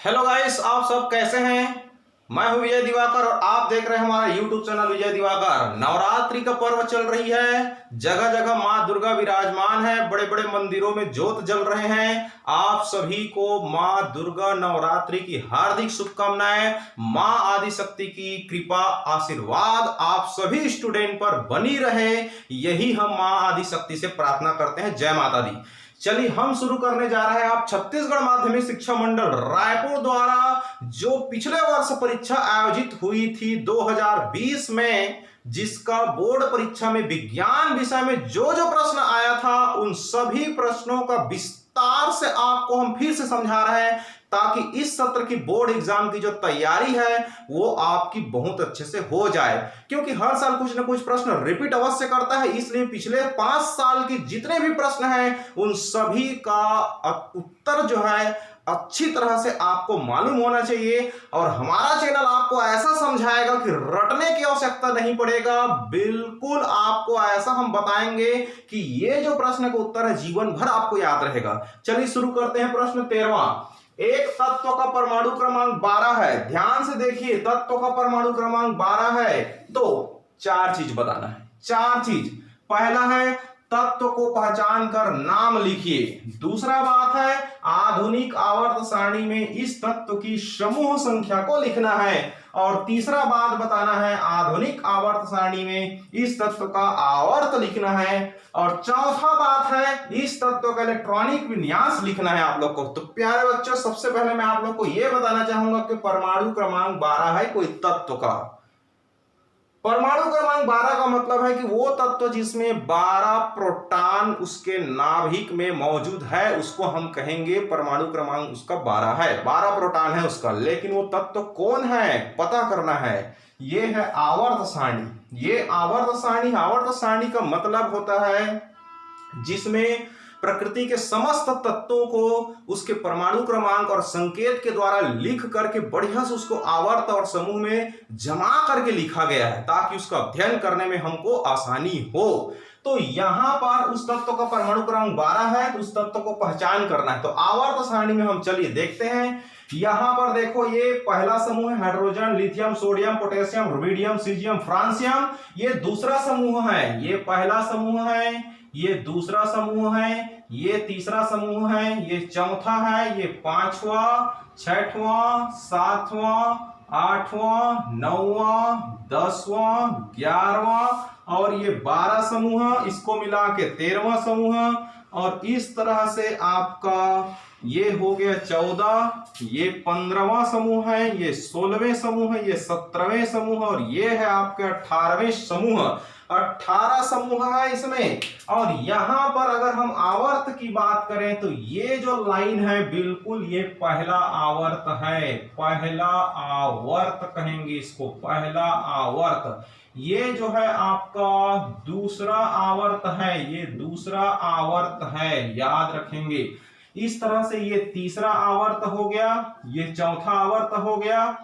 Hello guys, आप सब कैसे हैं। मैं हूं विजय दिवाकर और आप देख रहे हैं हमारा यूट्यूब चैनल विजय दिवाकर। नवरात्रि का पर्व चल रही है, जगह जगह मां दुर्गा विराजमान है, बड़े बड़े मंदिरों में ज्योत जल रहे हैं। आप सभी को मां दुर्गा नवरात्रि की हार्दिक शुभकामनाएं। मां आदिशक्ति की कृपा आशीर्वाद आप सभी स्टूडेंट पर बनी रहे, यही हम मां आदिशक्ति से प्रार्थना करते हैं। जय माता दी। चलिए हम शुरू करने जा रहे हैं। आप छत्तीसगढ़ माध्यमिक शिक्षा मंडल रायपुर द्वारा जो पिछले वर्ष परीक्षा आयोजित हुई थी 2020 में, जिसका बोर्ड परीक्षा में विज्ञान विषय में जो जो प्रश्न आया था, उन सभी प्रश्नों का विस्तार से आपको हम फिर से समझा रहे हैं, ताकि इस सत्र की बोर्ड एग्जाम की जो तैयारी है वो आपकी बहुत अच्छे से हो जाए। क्योंकि हर साल कुछ ना कुछ प्रश्न रिपीट अवश्य करता है, इसलिए पिछले 5 साल के जितने भी प्रश्न हैं उन सभी का उत्तर जो है अच्छी तरह से आपको मालूम होना चाहिए। और हमारा चैनल आपको ऐसा समझाएगा कि रटने की आवश्यकता नहीं पड़ेगा। बिल्कुल आपको ऐसा हम बताएंगे कि ये जो प्रश्न का उत्तर है जीवन भर आपको याद रहेगा। चलिए शुरू करते हैं। प्रश्न 13वां, एक तत्व का परमाणु क्रमांक 12 है। ध्यान से देखिए, तत्व का परमाणु क्रमांक 12 है तो 4 चीज बताना है। 4 चीज। पहला है तत्व को पहचान कर नाम लिखिए। दूसरा बात है आधुनिक आवर्त सारणी में इस तत्व की समूह संख्या को लिखना है। और तीसरा बात बताना है आधुनिक आवर्त सारणी में इस तत्व का आवर्त लिखना है। और चौथा बात है इस तत्व का इलेक्ट्रॉनिक विन्यास लिखना है आप लोग को। तो प्यारे बच्चों, सबसे पहले मैं आप लोग को यह बताना चाहूंगा कि परमाणु क्रमांक 12 है कोई तत्व का। परमाणु क्रमांक 12 का मतलब है कि वो तत्व जिसमें 12 प्रोटॉन उसके नाभिक में मौजूद है, उसको हम कहेंगे परमाणु क्रमांक उसका 12 है। 12 प्रोटॉन है उसका। लेकिन वो तत्व कौन है पता करना है। ये है आवर्त सारणी। ये आवर्त सारणी, आवर्त सारणी का मतलब होता है जिसमें प्रकृति के समस्त तत्वों को उसके परमाणु क्रमांक और संकेत के द्वारा लिख करके बढ़िया से उसको आवर्त और समूह में जमा करके लिखा गया है, ताकि उसका अध्ययन करने में हमको आसानी हो। तो यहां पर उस तत्व का परमाणु क्रमांक 12 है, तो उस तत्व को पहचान करना है। तो आवर्त सारणी में हम चलिए देखते हैं। यहां पर देखो, ये पहला समूह है hydrogen, lithium, sodium, potassium, rubidium, caesium, francium. ये दूसरा समूह है। ये पहला समूह है, ये दूसरा समूह है, ये तीसरा समूह है, ये चौथा है, ये 5वां, 6वां, 7वां, 8वां, 9वां, 10वां, 11वां और ये 12 समूह, इसको मिला के 13वां समूह। और इस तरह से आपका ये हो गया 14, ये 15वां समूह है, ये 16वें समूह है, ये 17वें समूह और ये है आपके 18वें समूह। 18 समूह है इसमें। और यहां पर अगर हम आवर्त की बात करें तो ये जो लाइन है बिल्कुल ये पहला आवर्त है। पहला आवर्त कहेंगे इसको, पहला आवर्त। ये जो है आपका दूसरा आवर्त है, ये दूसरा आवर्त है, याद रखेंगे। इस तरह से ये तीसरा आवर्त हो गया, ये चौथा आवर्त हो गया,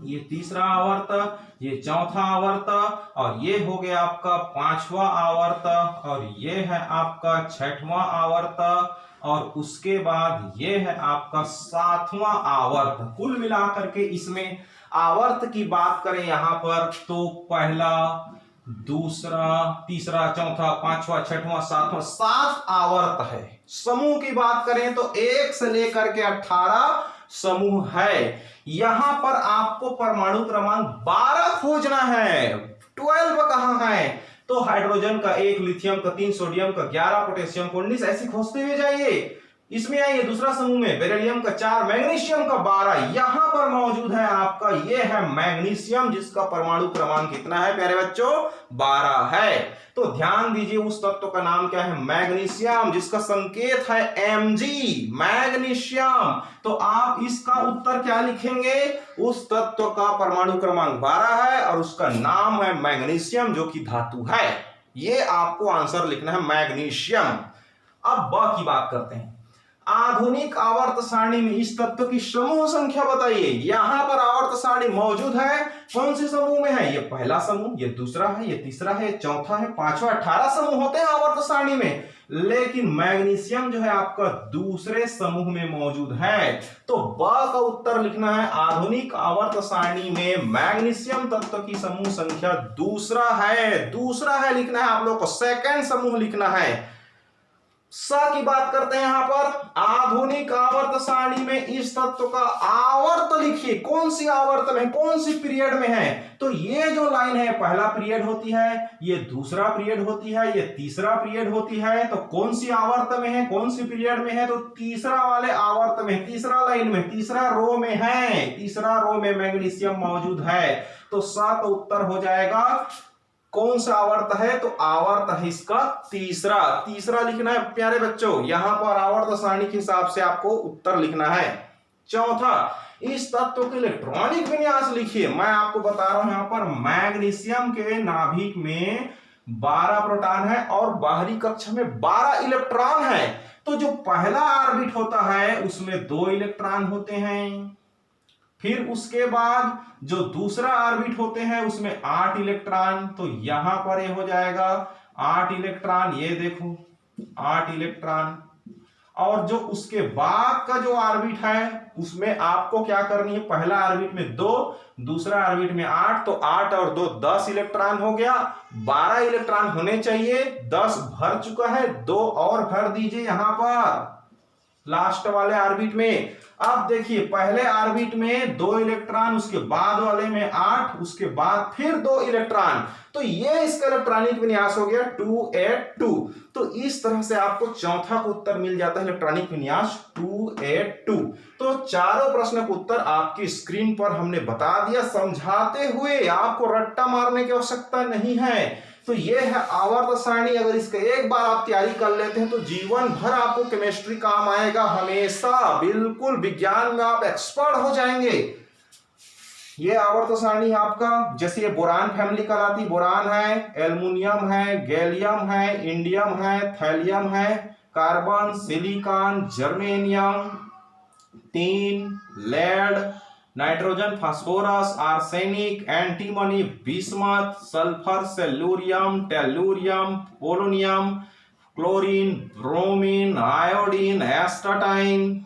ये तीसरा आवर्त, ये चौथा आवर्त और ये हो गया आपका 5वां आवर्त और ये है आपका 6वां आवर्त और उसके बाद ये है आपका 7वां आवर्त। कुल मिलाकर के इसमें आवर्त की बात करें यहां पर तो पहला, दूसरा, तीसरा, चौथा, 5वां, 6वां, 7वां, 7 आवर्त है। समूह की बात करें तो 1 से लेकर के 18 समूह है। यहां पर आपको परमाणु क्रमांक 12 खोजना है। 12 कहां है तो हाइड्रोजन का 1, लिथियम का 3, सोडियम का 11, पोटेशियम का 19, ऐसे खोजते हुए जाइए। इसमें आइए दूसरा समूह में बेरिलियम का 4, मैग्नीशियम का 12, यहां पर मौजूद है आपका ये है मैग्नीशियम, जिसका परमाणु क्रमांक कितना है प्यारे बच्चों, 12 है। तो ध्यान दीजिए उस तत्व का नाम क्या है, मैग्नीशियम, जिसका संकेत है Mg, मैग्नीशियम। तो आप इसका उत्तर क्या लिखेंगे, उस तत्व का परमाणु क्रमांक 12 है और उसका नाम है मैग्नीशियम, जो कि धातु है। ये आपको आंसर लिखना है मैग्नीशियम। अब ब की बात करते हैं। आधुनिक आवर्त सारणी में इस तत्व की समूह संख्या बताइए। यहां पर आवर्त सारणी मौजूद है, कौन से समूह में है, ये पहला समूह, ये दूसरा है, ये तीसरा है, ये चौथा है, 5वां, 18 समूह होते हैं आवर्त सारणी में। लेकिन मैग्नीशियम जो है आपका दूसरे समूह में मौजूद है। तो ब का उत्तर लिखना है, आधुनिक आवर्त सारणी में मैग्नीशियम तत्व की समूह संख्या दूसरा है लिखना है आप लोग को, सेकंड समूह लिखना है। स की बात करते हैं यहां पर, आधुनिक आवर्त सारणी में इस तत्व का आवर्त लिखिए, कौन सी आवर्त में, कौन सी पीरियड में है। तो ये जो लाइन है पहला पीरियड होती है, ये दूसरा पीरियड होती है, ये तीसरा पीरियड होती है। तो कौन सी आवर्त में है, कौन सी पीरियड में है, तो तीसरा वाले आवर्त में, तीसरा लाइन में, तीसरा रो में है, तीसरा रो में मैग्नीशियम मौजूद है। तो स का उत्तर हो जाएगा, कौन सा आवर्त है, तो आवर्त है इसका तीसरा लिखना है प्यारे बच्चों। यहां पर आवर्त सारणी के हिसाब से आपको उत्तर लिखना है। चौथा, इस तत्व के इलेक्ट्रॉनिक विन्यास लिखिए। मैं आपको बता रहा हूं यहां पर मैग्नीशियम के नाभिक में 12 प्रोटॉन है और बाहरी कक्षा में 12 इलेक्ट्रॉन है। तो जो पहला ऑर्बिट होता है उसमें 2 इलेक्ट्रॉन होते हैं, फिर उसके बाद जो दूसरा ऑर्बिट होते हैं उसमें 8 इलेक्ट्रॉन। तो यहां पर ये हो जाएगा 8 इलेक्ट्रॉन, ये देखो 8 इलेक्ट्रॉन। और जो उसके बाद का जो ऑर्बिट है उसमें आपको क्या करनी है, पहला ऑर्बिट में 2, दूसरा ऑर्बिट में 8, तो 8 और 2 10 इलेक्ट्रॉन हो गया। 12 इलेक्ट्रॉन होने चाहिए, 10 भर चुका है, 2 और भर दीजिए यहां पर लास्ट वाले ऑर्बिट में। अब देखिए पहले ऑर्बिट में 2 इलेक्ट्रॉन, उसके बाद वाले में 8, उसके बाद फिर 2 इलेक्ट्रॉन। तो ये इसका इलेक्ट्रॉनिक विन्यास हो गया 2s2। तो इस तरह से आपको चौथा का उत्तर मिल जाता है, इलेक्ट्रॉनिक विन्यास 2s2। तो चारों प्रश्न का उत्तर आपकी स्क्रीन पर हमने बता दिया समझाते हुए, आपको रट्टा मारने की आवश्यकता नहीं है। तो ये है आवर्त सारणी। अगर इसका एक बार आप तैयारी कर लेते हैं तो जीवन भर आपको केमिस्ट्री काम आएगा, हमेशा बिल्कुल विज्ञान में आप एक्सपर्ट हो जाएंगे। ये आवर्त सारणी आपका, जैसे ये बोरान फैमिली कहलाती, बोरान है, एल्युमिनियम है, गैलियम है, इंडियम है, थैलियम है, carbon, silicon, germanium, tin, lead, nitrogen, phosphorus, arsenic, antimony, bismuth, sulphur, selenium, tellurium, polonium, chlorine, bromine, iodine, astatine,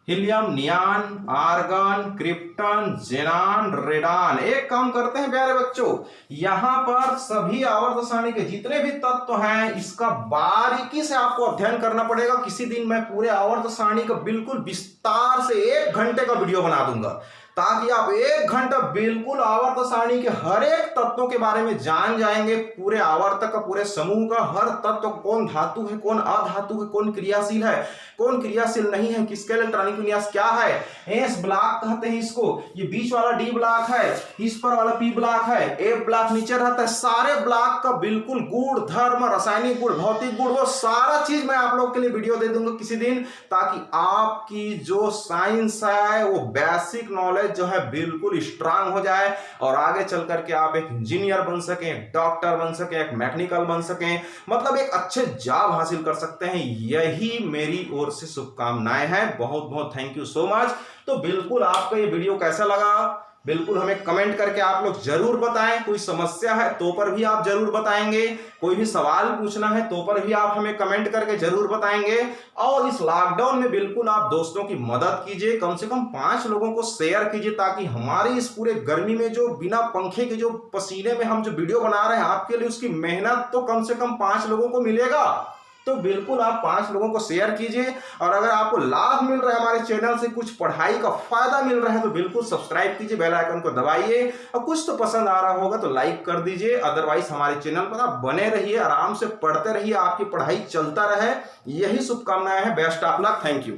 helium, neon, argon, krypton, xenon, radon. एक काम करते हैं प्यारे बच्चों, यहां पर सभी आवर्त सारणी के जितने भी तत्व हैं इसका बारीकी से आपको अध्ययन करना पड़ेगा। किसी दिन मैं पूरे आवर्त सारणी का बिल्कुल विस्तार से 1 घंटे का वीडियो बना दूंगा, ताकि आप 1 घंटा बिल्कुल आवर्त सारणी के हर एक तत्वों के बारे में जान जाएंगे, पूरे आवर्तक का, पूरे समूह का, हर तत्व कौन धातु है, कौन अधातु है, कौन क्रियाशील है, कौन क्रियाशील नहीं है, किसके इलेक्ट्रॉनिक विन्यास क्या है। एस ब्लॉक कहते हैं इसको, ये बीच वाला डी ब्लॉक है, इस पर वाला पी ब्लॉक है, ए ब्लॉक नीचे रहता है। सारे ब्लॉक का बिल्कुल गुण, धर्म, रासायनिक गुण, भौतिक गुण, वो सारा चीज मैं आप लोग के लिए वीडियो दे दूंगा किसी दिन, ताकि आपकी जो साइंस है वो बेसिक नॉलेज जो है बिल्कुल स्ट्रांग हो जाए और आगे चल करके आप एक इंजीनियर बन सकें, एक डॉक्टर बन सकें, एक मैकेनिकल बन सकें, मतलब एक अच्छे जॉब हासिल कर सकते हैं। यही मेरी ओर से शुभकामनाएं हैं। बहुत बहुत थैंक यू सो मच। तो बिल्कुल आपका ये वीडियो कैसा लगा बिल्कुल हमें कमेंट करके आप लोग जरूर बताएं। कोई समस्या है तो पर भी आप जरूर बताएंगे, कोई भी सवाल पूछना है तो पर भी आप हमें कमेंट करके जरूर बताएंगे। और इस लॉकडाउन में बिल्कुल आप दोस्तों की मदद कीजिए, कम से कम 5 लोगों को शेयर कीजिए, ताकि हमारी इस पूरे गर्मी में जो बिना पंखे के जो पसीने में हम जो वीडियो बना रहे हैं आपके लिए, उसकी मेहनत तो कम से कम 5 लोगों को मिलेगा। तो बिल्कुल आप 5 लोगों को शेयर कीजिए। और अगर आपको लाभ मिल रहा है हमारे चैनल से, कुछ पढ़ाई का फायदा मिल रहा है, तो बिल्कुल सब्सक्राइब कीजिए, बेल आइकन को दबाइए। और कुछ तो पसंद आ रहा होगा तो लाइक कर दीजिए। अदरवाइज हमारे चैनल पर आप बने रहिए, आराम से पढ़ते रहिए, आपकी पढ़ाई चलता रहे। यही शुभकामनाएं हैं। Best of luck. Thank you.